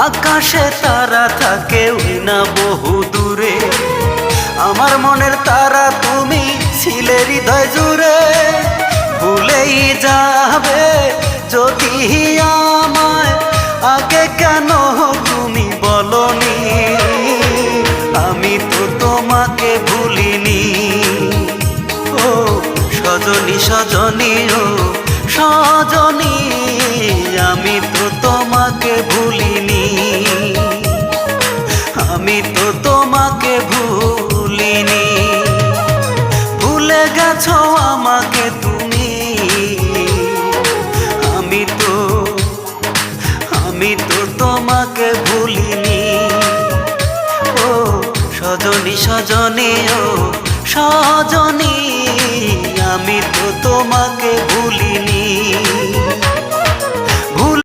আকাশে তারা থাকে ওই না বহু দূরে, আমার মনের তারা তুমি ছিলে হৃদয় জুড়ে। ভুলেই যাবে যদি আমায়, আগে কেন তুমি বলনি? আমি তো তোমাকে ভুলিনি। ও সজনী সজনী, ও সজনী, আমি তো তোমাকে ভুলিনি। আমি তো তোমাকে ভুলিনি। ভুলে গেছো আমাকে তুমি। আমি তো তোমাকে ভুলিনি। ও সজনী সজনী, ও সজনী, আমি তো তোমাকে